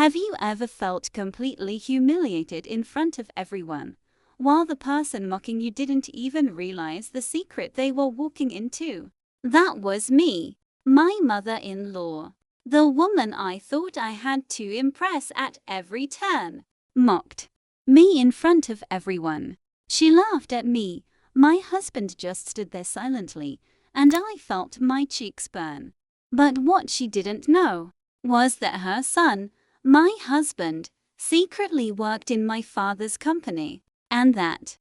Have you ever felt completely humiliated in front of everyone, while the person mocking you didn't even realize the secret they were walking into? That was me. My mother-in-law, the woman I thought I had to impress at every turn, mocked me in front of everyone. She laughed at me. My husband just stood there silently, and I felt my cheeks burn. But what she didn't know was that her son, my husband, secretly worked in my father's company, and that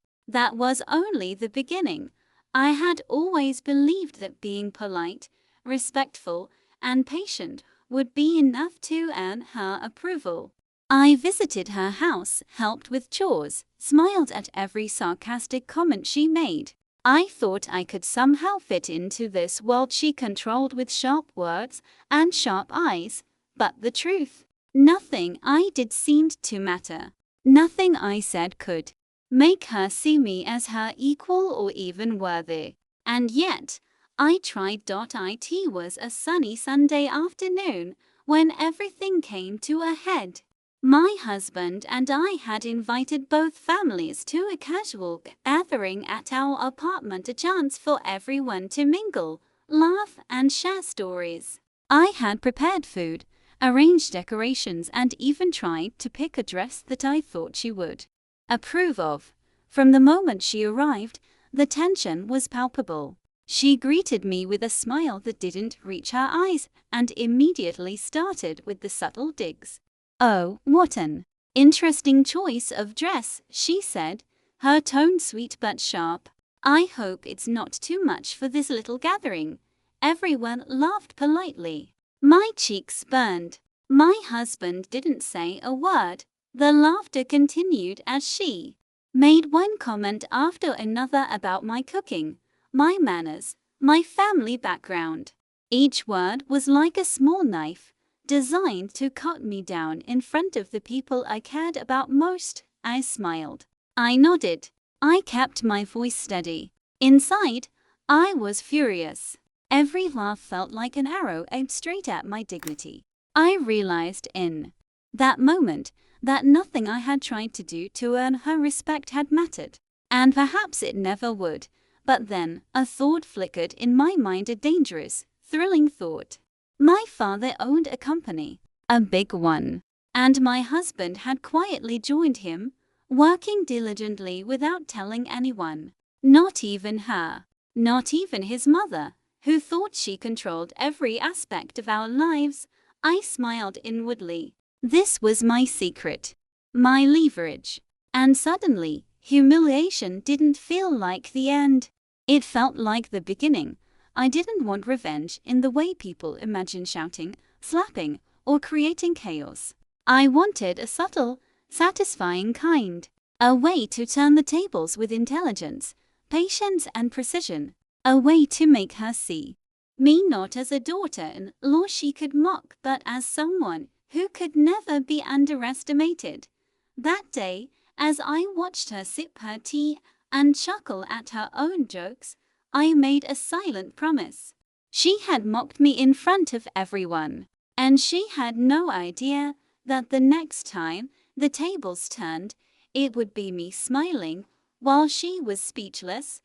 was only the beginning. I had always believed that being polite, respectful, and patient would be enough to earn her approval. I visited her house, helped with chores, smiled at every sarcastic comment she made. I thought I could somehow fit into this world she controlled with sharp words and sharp eyes, but the truth, nothing I did seemed to matter. Nothing I said could make her see me as her equal or even worthy. And yet, I tried. It was a sunny Sunday afternoon when everything came to a head. My husband and I had invited both families to a casual gathering at our apartment, a chance for everyone to mingle, laugh, and share stories. I had prepared food, arranged decorations, and even tried to pick a dress that I thought she would approve of. From the moment she arrived, the tension was palpable. She greeted me with a smile that didn't reach her eyes and immediately started with the subtle digs. "Oh, what an interesting choice of dress," she said, her tone sweet but sharp. "I hope it's not too much for this little gathering." Everyone laughed politely. My cheeks burned. My husband didn't say a word. The laughter continued as she made one comment after another about my cooking, my manners, my family background. Each word was like a small knife, designed to cut me down in front of the people I cared about most. I smiled. I nodded. I kept my voice steady. Inside, I was furious. Every laugh felt like an arrow aimed straight at my dignity. I realized in that moment that nothing I had tried to do to earn her respect had mattered. And perhaps it never would. But then, a thought flickered in my mind, a dangerous, thrilling thought. My father owned a company, a big one, and my husband had quietly joined him, working diligently without telling anyone. Not even her, not even his mother, who thought she controlled every aspect of our lives. I smiled inwardly. This was my secret, my leverage. And suddenly, humiliation didn't feel like the end. It felt like the beginning. I didn't want revenge in the way people imagine shouting, slapping, or creating chaos. I wanted a subtle, satisfying kind. A way to turn the tables with intelligence, patience, and precision. A way to make her see me not as a daughter-in-law she could mock, but as someone who could never be underestimated. That day, as I watched her sip her tea and chuckle at her own jokes, I made a silent promise. She had mocked me in front of everyone, and she had no idea that the next time the tables turned, it would be me smiling while she was speechless.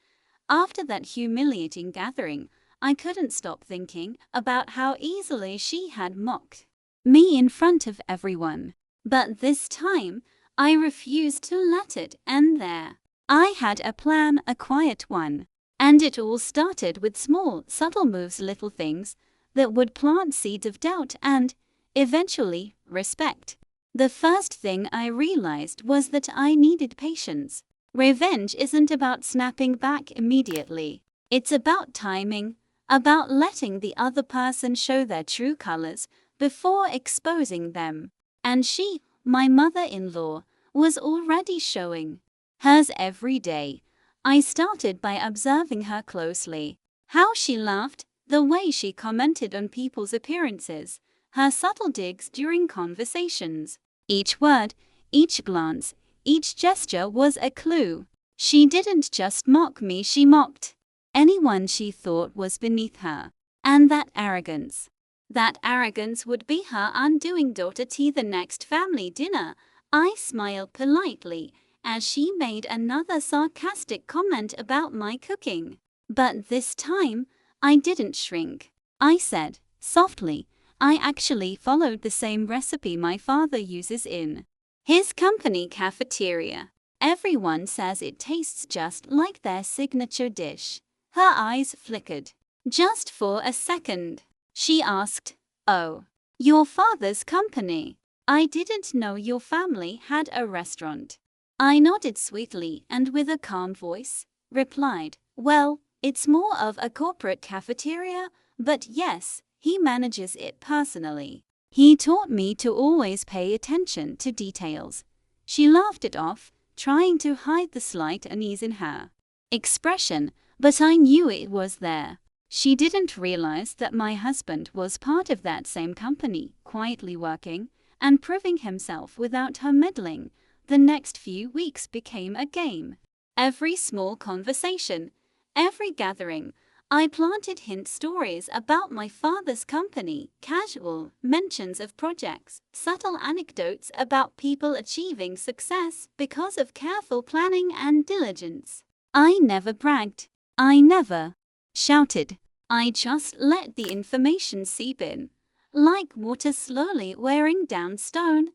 After that humiliating gathering, I couldn't stop thinking about how easily she had mocked me in front of everyone. But this time, I refused to let it end there. I had a plan, a quiet one. And it all started with small, subtle moves, little things that would plant seeds of doubt and, eventually, respect. The first thing I realized was that I needed patience. Revenge isn't about snapping back immediately. It's about timing, about letting the other person show their true colors before exposing them. And she, my mother-in-law, was already showing hers every day. I started by observing her closely. How she laughed, the way she commented on people's appearances, her subtle digs during conversations. Each word, each glance, each gesture was a clue. She didn't just mock me, she mocked anyone she thought was beneath her. And that arrogance, That arrogance would be her undoing. To the next family dinner, I smiled politely as she made another sarcastic comment about my cooking. But this time, I didn't shrink. I said, softly, I actually followed the same recipe my father uses in his company cafeteria. Everyone says it tastes just like their signature dish. Her eyes flickered. Just for a second. She asked, "Oh, your father's company? I didn't know your family had a restaurant." I nodded sweetly and with a calm voice, replied, "Well, it's more of a corporate cafeteria, but yes, he manages it personally. He taught me to always pay attention to details." She laughed it off, trying to hide the slight unease in her expression, but I knew it was there. She didn't realize that my husband was part of that same company, quietly working and proving himself without her meddling. The next few weeks became a game. Every small conversation, every gathering, I planted hint stories about my father's company, casual mentions of projects, subtle anecdotes about people achieving success because of careful planning and diligence. I never bragged. I never shouted. I just let the information seep in, like water slowly wearing down stone.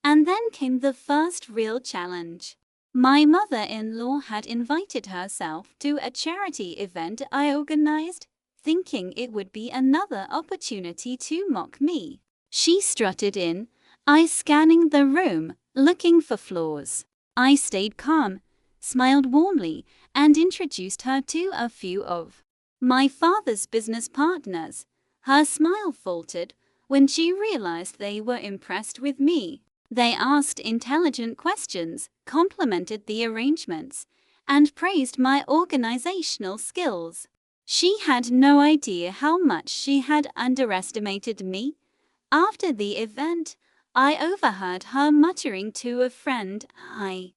And then came the first real challenge. My mother-in-law had invited herself to a charity event I organized, thinking it would be another opportunity to mock me. She strutted in, eyes scanning the room, looking for flaws. I stayed calm, smiled warmly, and introduced her to a few of my father's business partners. Her smile faltered when she realized they were impressed with me. They asked intelligent questions, complimented the arrangements, and praised my organizational skills. She had no idea how much she had underestimated me. After the event, I overheard her muttering to a friend, I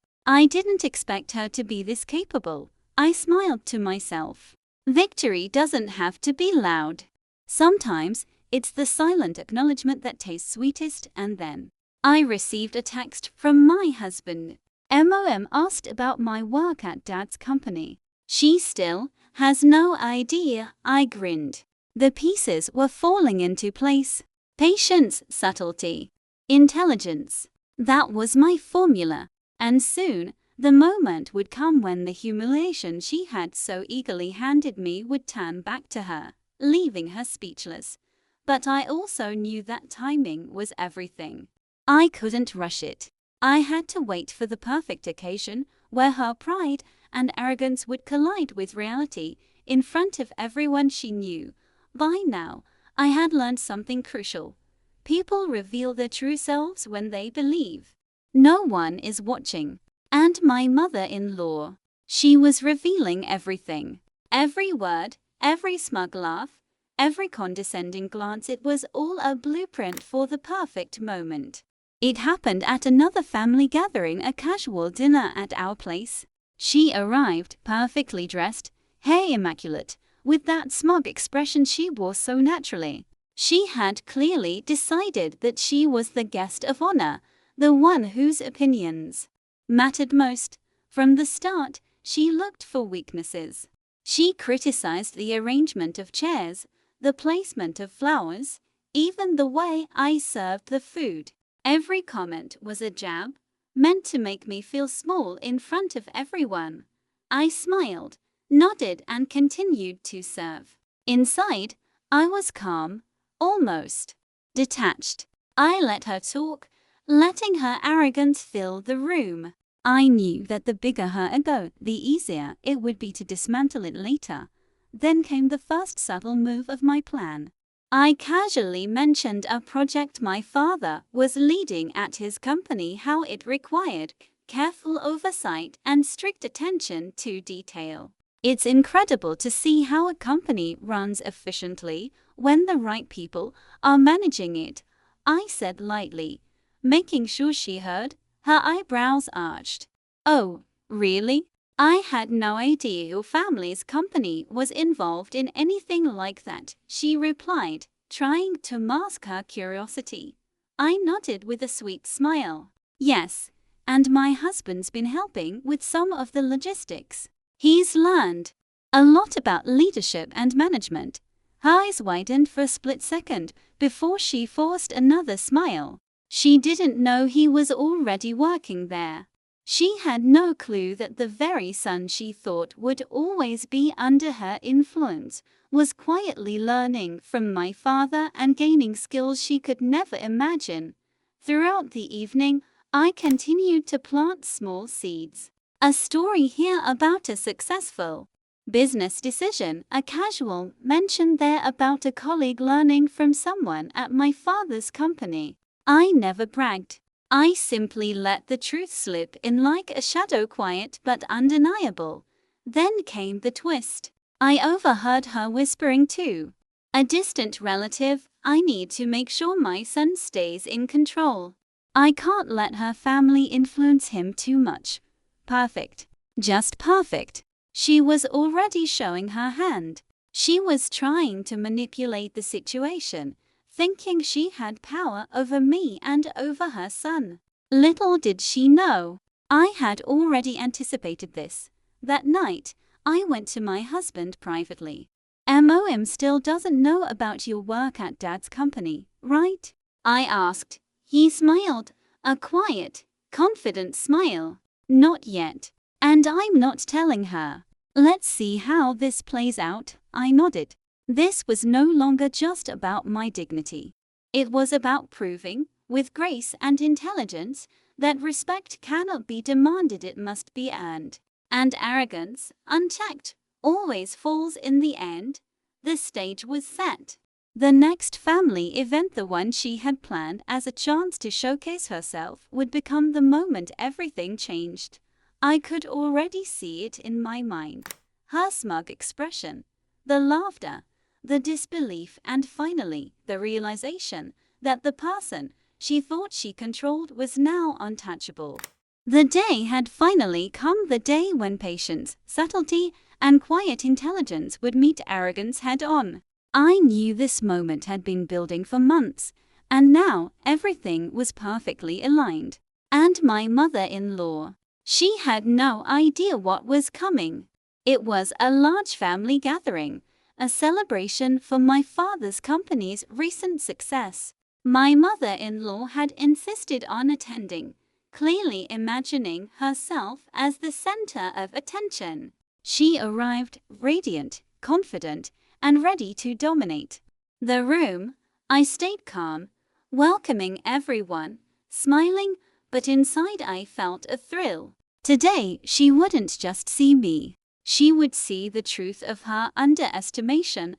didn't expect her to be this capable." I smiled to myself. Victory doesn't have to be loud. Sometimes, it's the silent acknowledgement that tastes sweetest. And then I received a text from my husband. Mom asked about my work at Dad's company. She still has no idea. I grinned. The pieces were falling into place. Patience, subtlety, intelligence. That was my formula. And soon, the moment would come when the humiliation she had so eagerly handed me would turn back to her, leaving her speechless. But I also knew that timing was everything. I couldn't rush it. I had to wait for the perfect occasion where her pride and arrogance would collide with reality in front of everyone she knew. By now, I had learned something crucial. People reveal their true selves when they believe no one is watching. And my mother-in-law, she was revealing everything. Every word, every smug laugh, every condescending glance, it was all a blueprint for the perfect moment. It happened at another family gathering, a casual dinner at our place. She arrived, perfectly dressed, hair immaculate, with that smug expression she wore so naturally. She had clearly decided that she was the guest of honor, the one whose opinions mattered most. From the start, she looked for weaknesses. She criticized the arrangement of chairs, the placement of flowers, even the way I served the food. Every comment was a jab, meant to make me feel small in front of everyone. I smiled, nodded, and continued to serve. Inside, I was calm, almost detached. I let her talk, letting her arrogance fill the room. I knew that the bigger her ego, the easier it would be to dismantle it later. Then came the first subtle move of my plan. I casually mentioned a project my father was leading at his company, how it required careful oversight and strict attention to detail. It's incredible to see how a company runs efficiently when the right people are managing it, I said lightly, making sure she heard. Her eyebrows arched. "Oh, really? I had no idea your family's company was involved in anything like that," she replied, trying to mask her curiosity. I nodded with a sweet smile. Yes, and my husband's been helping with some of the logistics. He's learned a lot about leadership and management. Her eyes widened for a split second before she forced another smile. She didn't know he was already working there. She had no clue that the very son she thought would always be under her influence was quietly learning from my father and gaining skills she could never imagine. Throughout the evening, I continued to plant small seeds. A story here about a successful business decision, a casual mention there about a colleague learning from someone at my father's company. I never bragged. I simply let the truth slip in like a shadow, quiet but undeniable. Then came the twist. I overheard her whispering to a distant relative, "I need to make sure my son stays in control. I can't let her family influence him too much." Perfect. Just perfect. She was already showing her hand. She was trying to manipulate the situation, thinking she had power over me and over her son. Little did she know, I had already anticipated this. That night, I went to my husband privately. "Mom still doesn't know about your work at Dad's company, right?" I asked. He smiled, a quiet, confident smile. "Not yet. And I'm not telling her. Let's see how this plays out," I nodded. This was no longer just about my dignity. It was about proving, with grace and intelligence, that respect cannot be demanded, it must be earned. And arrogance, unchecked, always falls in the end. The stage was set. The next family event, the one she had planned as a chance to showcase herself, would become the moment everything changed. I could already see it in my mind. Her smug expression, the laughter, the disbelief, and finally, the realization that the person she thought she controlled was now untouchable. The day had finally come, the day when patience, subtlety, and quiet intelligence would meet arrogance head-on. I knew this moment had been building for months, and now everything was perfectly aligned. And my mother-in-law, she had no idea what was coming. It was a large family gathering, a celebration for my father's company's recent success. My mother-in-law had insisted on attending, clearly imagining herself as the center of attention. She arrived radiant, confident, and ready to dominate the room. I stayed calm, welcoming everyone, smiling, but inside I felt a thrill. Today, she wouldn't just see me. She would see the truth of her underestimation.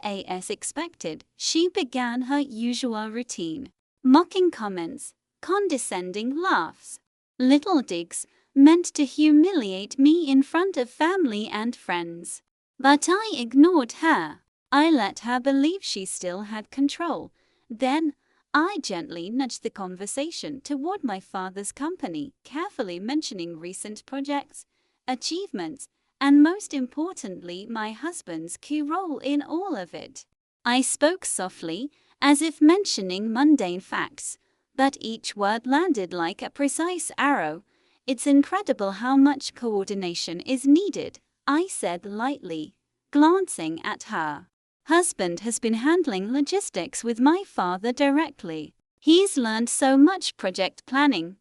As expected, she began her usual routine. Mocking comments, condescending laughs, little digs meant to humiliate me in front of family and friends. But I ignored her. I let her believe she still had control. Then, I gently nudged the conversation toward my father's company, carefully mentioning recent projects, achievements, and most importantly, my husband's key role in all of it. I spoke softly, as if mentioning mundane facts, but each word landed like a precise arrow. "It's incredible how much coordination is needed," I said lightly, glancing at her. "Husband has been handling logistics with my father directly. He's learned so much: project planning,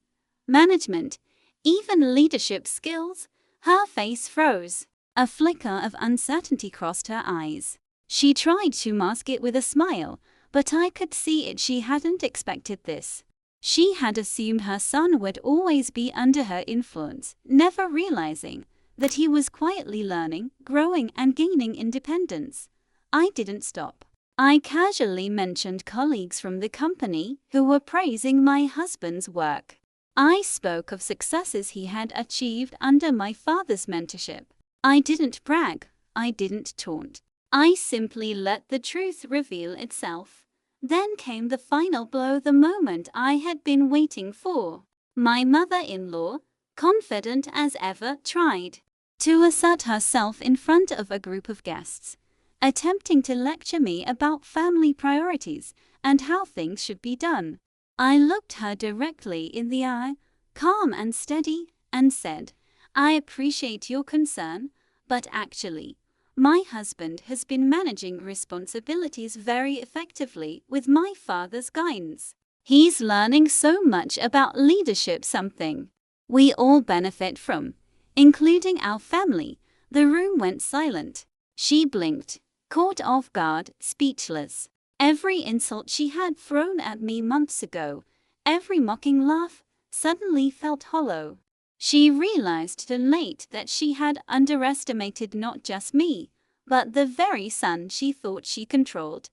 management, even leadership skills." Her face froze. A flicker of uncertainty crossed her eyes. She tried to mask it with a smile, but I could see it. She hadn't expected this. She had assumed her son would always be under her influence, never realizing that he was quietly learning, growing, and gaining independence. I didn't stop. I casually mentioned colleagues from the company who were praising my husband's work. I spoke of successes he had achieved under my father's mentorship. I didn't brag. I didn't taunt. I simply let the truth reveal itself. Then came the final blow, the moment I had been waiting for. My mother-in-law, confident as ever, tried to assert herself in front of a group of guests. attempting to lecture me about family priorities and how things should be done. I looked her directly in the eye, calm and steady, and said, "I appreciate your concern, but actually, my husband has been managing responsibilities very effectively with my father's guidance. He's learning so much about leadership, something we all benefit from, including our family." The room went silent. She blinked, caught off guard, speechless. Every insult she had thrown at me months ago, every mocking laugh, suddenly felt hollow. She realized too late that she had underestimated not just me, but the very son she thought she controlled.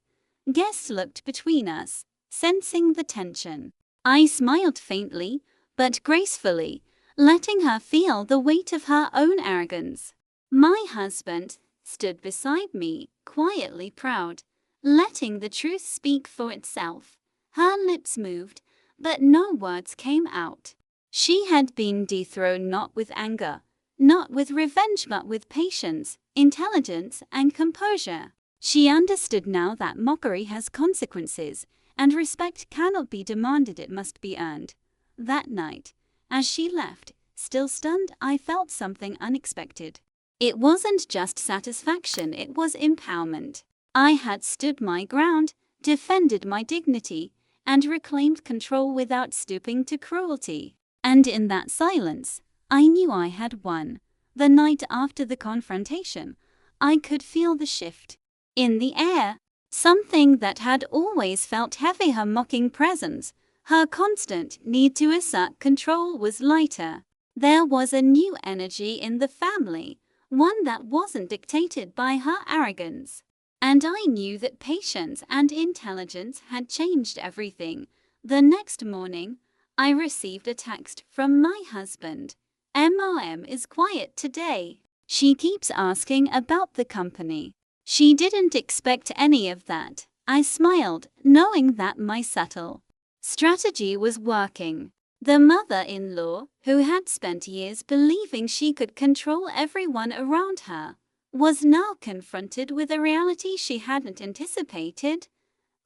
Guests looked between us, sensing the tension. I smiled faintly, but gracefully, letting her feel the weight of her own arrogance. My husband stood beside me, quietly proud, letting the truth speak for itself. Her lips moved, but no words came out. She had been dethroned not with anger, not with revenge, but with patience, intelligence, and composure. She understood now that mockery has consequences, and respect cannot be demanded, it must be earned. That night, as she left, still stunned, I felt something unexpected. It wasn't just satisfaction, it was empowerment. I had stood my ground, defended my dignity, and reclaimed control without stooping to cruelty. And in that silence, I knew I had won. The night after the confrontation, I could feel the shift in the air. Something that had always felt heavy, her mocking presence, her constant need to assert control, was lighter. There was a new energy in the family, one that wasn't dictated by her arrogance. And I knew that patience and intelligence had changed everything. The next morning, I received a text from my husband. "Mom is quiet today. She keeps asking about the company." She didn't expect any of that. I smiled, knowing that my subtle strategy was working. The mother-in-law, who had spent years believing she could control everyone around her, was now confronted with a reality she hadn't anticipated.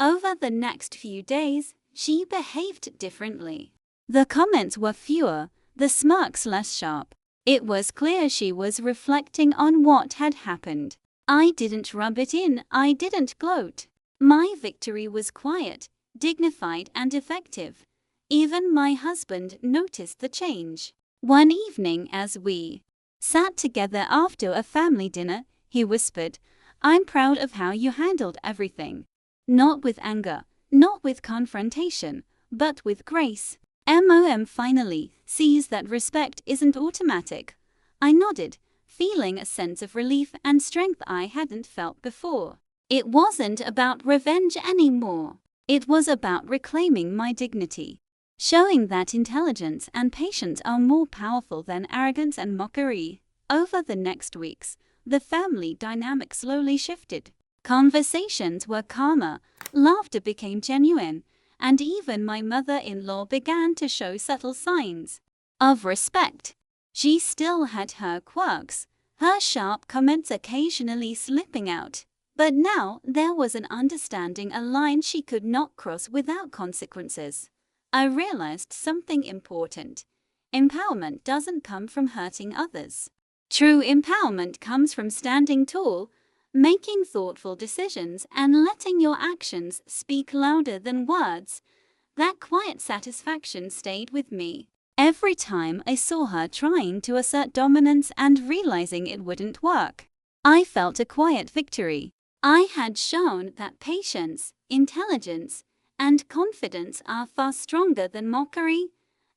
Over the next few days, she behaved differently. The comments were fewer, the smirks less sharp. It was clear she was reflecting on what had happened. I didn't rub it in, I didn't gloat. My victory was quiet, dignified, and effective. Even my husband noticed the change. One evening, as we sat together after a family dinner, he whispered, "I'm proud of how you handled everything. Not with anger, not with confrontation, but with grace. Mom finally sees that respect isn't automatic." I nodded, feeling a sense of relief and strength I hadn't felt before. It wasn't about revenge anymore. It was about reclaiming my dignity, showing that intelligence and patience are more powerful than arrogance and mockery. Over the next weeks, the family dynamic slowly shifted. Conversations were calmer, laughter became genuine, and even my mother-in-law began to show subtle signs of respect. She still had her quirks, her sharp comments occasionally slipping out, but now there was an understanding, a line she could not cross without consequences. I realized something important. Empowerment doesn't come from hurting others. True empowerment comes from standing tall, making thoughtful decisions, and letting your actions speak louder than words. That quiet satisfaction stayed with me. Every time I saw her trying to assert dominance and realizing it wouldn't work, I felt a quiet victory. I had shown that patience, intelligence, and confidence are far stronger than mockery,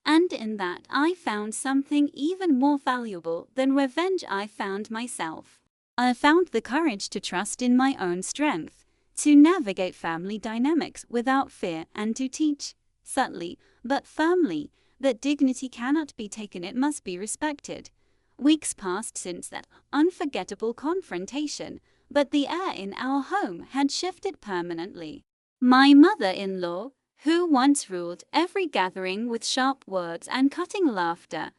and in that I found something even more valuable than revenge. I found myself. I found the courage to trust in my own strength, to navigate family dynamics without fear, and to teach, subtly but firmly, that dignity cannot be taken, it must be respected. Weeks passed since that unforgettable confrontation, but the air in our home had shifted permanently. My mother-in-law, who once ruled every gathering with sharp words and cutting laughter,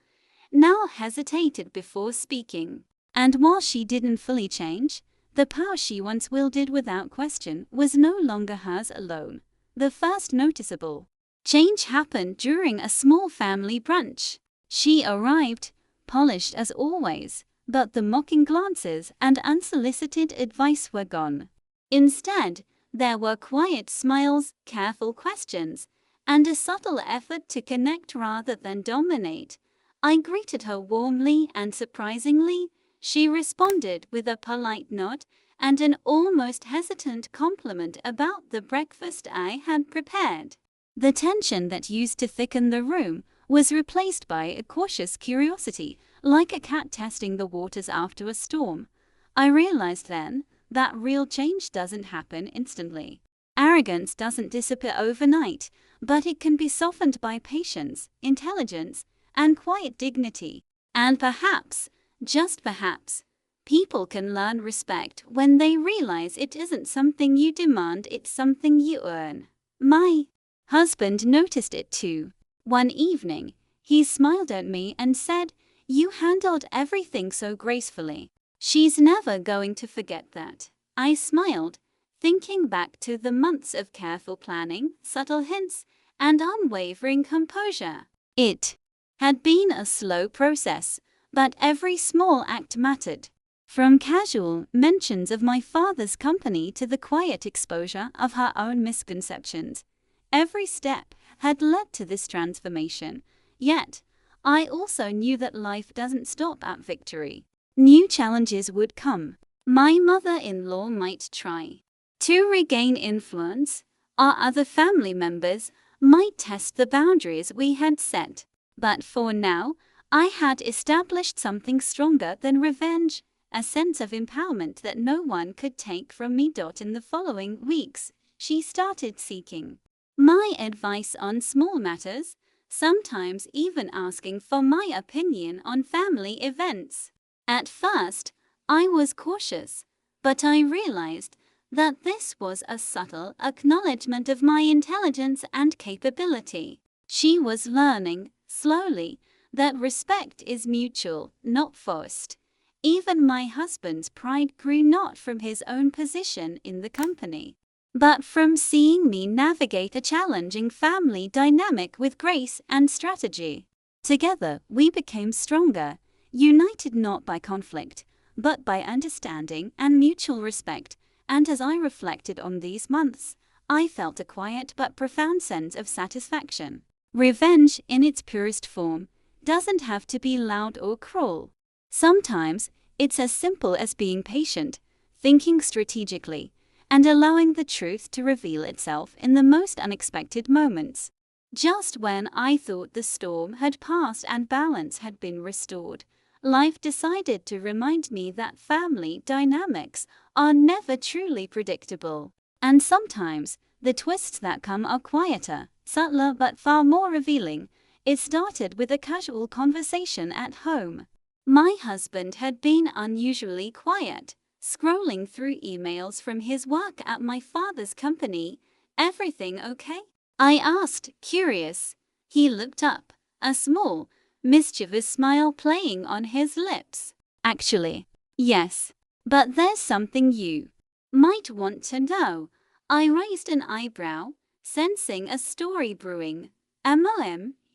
now hesitated before speaking. And while she didn't fully change, The power she once wielded without question was no longer hers alone. The first noticeable change happened during a small family brunch. She arrived, polished as always, but the mocking glances and unsolicited advice were gone. Instead, there were quiet smiles, careful questions, and a subtle effort to connect rather than dominate. I greeted her warmly and surprisingly, she responded with a polite nod and an almost hesitant compliment about the breakfast I had prepared. The tension that used to thicken the room was replaced by a cautious curiosity, like a cat testing the waters after a storm. I realized then that real change doesn't happen instantly. Arrogance doesn't disappear overnight, but it can be softened by patience, intelligence, and quiet dignity. And perhaps, just perhaps, people can learn respect when they realize it isn't something you demand, it's something you earn. My husband noticed it too. One evening, he smiled at me and said, "You handled everything so gracefully. She's never going to forget that." I smiled, thinking back to the months of careful planning, subtle hints, and unwavering composure. It had been a slow process, but every small act mattered. From casual mentions of my father's company to the quiet exposure of her own misconceptions, every step had led to this transformation. Yet, I also knew that life doesn't stop at victory. New challenges would come. My mother-in-law might try to regain influence. Our other family members might test the boundaries we had set. But for now, I had established something stronger than revenge, a sense of empowerment that no one could take from me. In the following weeks, she started seeking my advice on small matters, sometimes even asking for my opinion on family events. At first, I was cautious, but I realized that this was a subtle acknowledgement of my intelligence and capability. She was learning, slowly, that respect is mutual, not forced. Even my husband's pride grew not from his own position in the company, but from seeing me navigate a challenging family dynamic with grace and strategy. Together, we became stronger, united not by conflict, but by understanding and mutual respect. And as I reflected on these months, I felt a quiet but profound sense of satisfaction. Revenge, in its purest form, doesn't have to be loud or cruel. Sometimes, it's as simple as being patient, thinking strategically, and allowing the truth to reveal itself in the most unexpected moments. Just when I thought the storm had passed and balance had been restored, life decided to remind me that family dynamics are never truly predictable. And sometimes, the twists that come are quieter, subtler, but far more revealing. It started with a casual conversation at home. My husband had been unusually quiet, scrolling through emails from his work at my father's company. "Everything okay?" I asked, curious. He looked up, a small, mischievous smile playing on his lips. "Actually, yes. But there's something you might want to know." I raised an eyebrow, sensing a story brewing.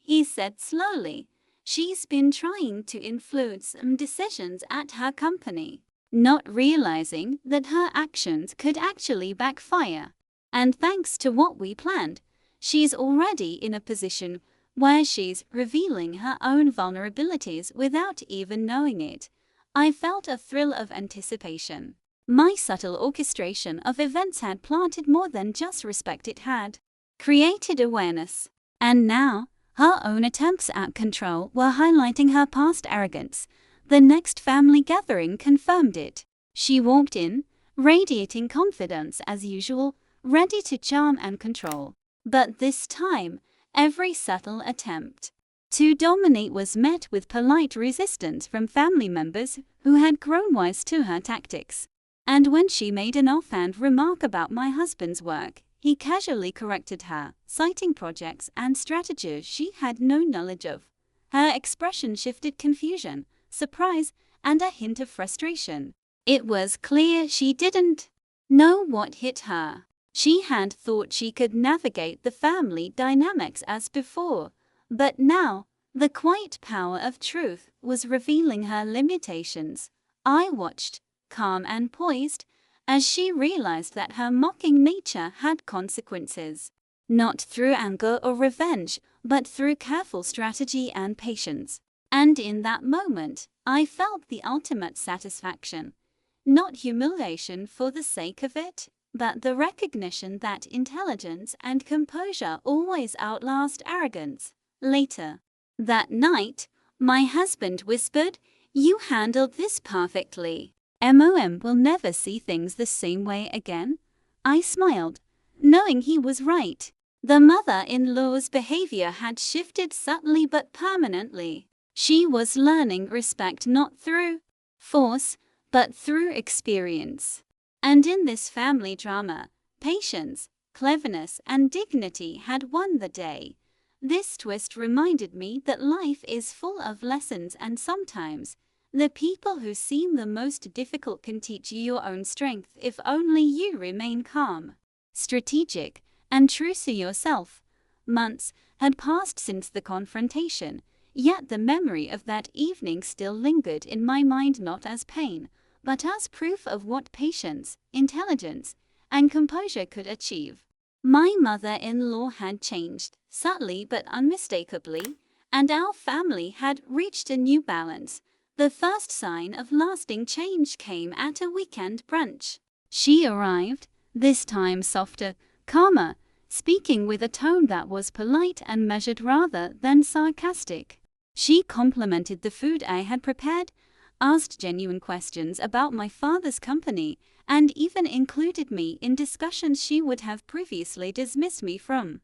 He said slowly. "She's been trying to influence some decisions at her company, not realizing that her actions could actually backfire. And thanks to what we planned, she's already in a position where she's revealing her own vulnerabilities without even knowing it." I felt a thrill of anticipation. My subtle orchestration of events had planted more than just respect, it had created awareness. And now, her own attempts at control were highlighting her past arrogance. The next family gathering confirmed it. She walked in, radiating confidence as usual, ready to charm and control. But this time, every subtle attempt to dominate was met with polite resistance from family members who had grown wise to her tactics. And when she made an offhand remark about my husband's work, he casually corrected her, citing projects and strategies she had no knowledge of. Her expression shifted confusion, surprise, and a hint of frustration. It was clear she didn't know what hit her. She had thought she could navigate the family dynamics as before, but now, the quiet power of truth was revealing her limitations. I watched, calm and poised, as she realized that her mocking nature had consequences. Not through anger or revenge, but through careful strategy and patience. And in that moment, I felt the ultimate satisfaction. Not humiliation for the sake of it, but the recognition that intelligence and composure always outlast arrogance. Later that night, my husband whispered, "You handled this perfectly. MOM will never see things the same way again." I smiled, knowing he was right. The mother-in-law's behavior had shifted subtly but permanently. She was learning respect not through force, but through experience. And in this family drama, patience, cleverness, and dignity had won the day. This twist reminded me that life is full of lessons, and sometimes the people who seem the most difficult can teach you your own strength if only you remain calm, strategic, and true to yourself. Months had passed since the confrontation, yet the memory of that evening still lingered in my mind, not as pain, but as proof of what patience, intelligence, and composure could achieve. My mother-in-law had changed, subtly but unmistakably, and our family had reached a new balance. The first sign of lasting change came at a weekend brunch. She arrived, this time softer, calmer, speaking with a tone that was polite and measured rather than sarcastic. She complimented the food I had prepared, asked genuine questions about my father's company, and even included me in discussions she would have previously dismissed me from.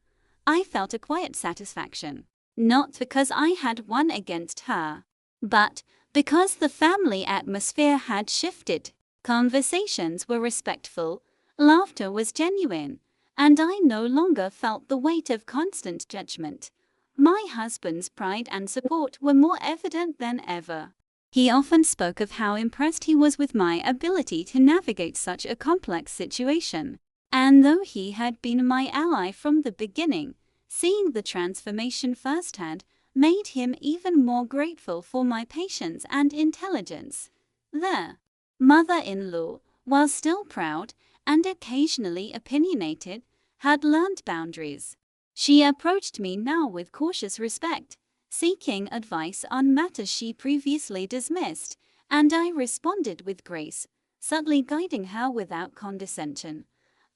I felt a quiet satisfaction, not because I had won against her, but because the family atmosphere had shifted. Conversations were respectful, laughter was genuine, and I no longer felt the weight of constant judgment. My husband's pride and support were more evident than ever. He often spoke of how impressed he was with my ability to navigate such a complex situation. And though he had been my ally from the beginning, seeing the transformation firsthand made him even more grateful for my patience and intelligence. The mother-in-law, while still proud and occasionally opinionated, had learned boundaries. She approached me now with cautious respect, seeking advice on matters she previously dismissed, and I responded with grace, subtly guiding her without condescension.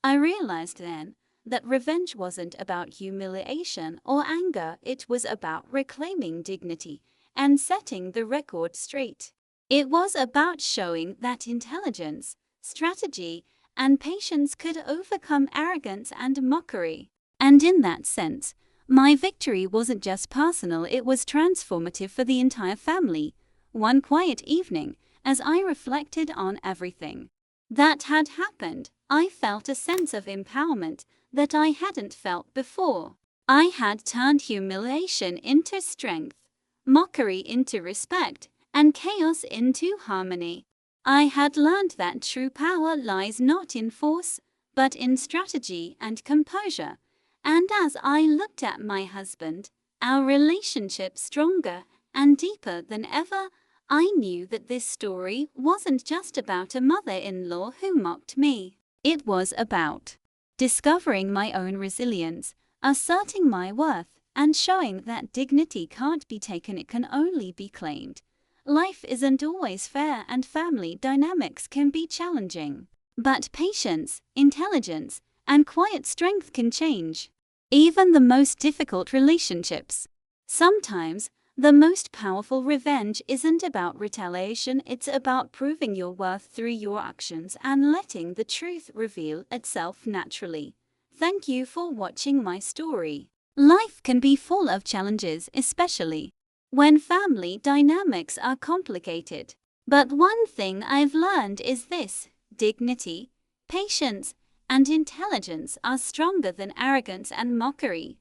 I realized then that revenge wasn't about humiliation or anger, it was about reclaiming dignity and setting the record straight. It was about showing that intelligence, strategy, and patience could overcome arrogance and mockery. And in that sense, my victory wasn't just personal, it was transformative for the entire family. One quiet evening, as I reflected on everything that had happened, I felt a sense of empowerment that I hadn't felt before. I had turned humiliation into strength, mockery into respect, and chaos into harmony. I had learned that true power lies not in force, but in strategy and composure. And as I looked at my husband, our relationship stronger and deeper than ever, I knew that this story wasn't just about a mother-in-law who mocked me. It was about discovering my own resilience, asserting my worth, and showing that dignity can't be taken, it can only be claimed. Life isn't always fair and family dynamics can be challenging. But patience, intelligence, and quiet strength can change even the most difficult relationships. Sometimes, the most powerful revenge isn't about retaliation, it's about proving your worth through your actions and letting the truth reveal itself naturally. Thank you for watching my story. Life can be full of challenges, especially when family dynamics are complicated. But one thing I've learned is this: dignity, patience, and intelligence are stronger than arrogance and mockery.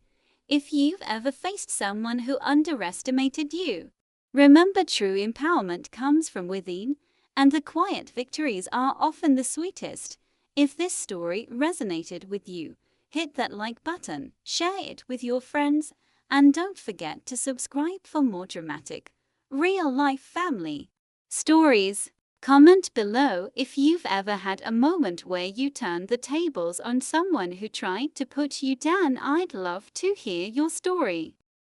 If you've ever faced someone who underestimated you, remember true empowerment comes from within, And the quiet victories are often the sweetest. If this story resonated with you, hit that like button, share it with your friends, and don't forget to subscribe for more dramatic, real-life family stories. Comment below if you've ever had a moment where you turned the tables on someone who tried to put you down. I'd love to hear your story.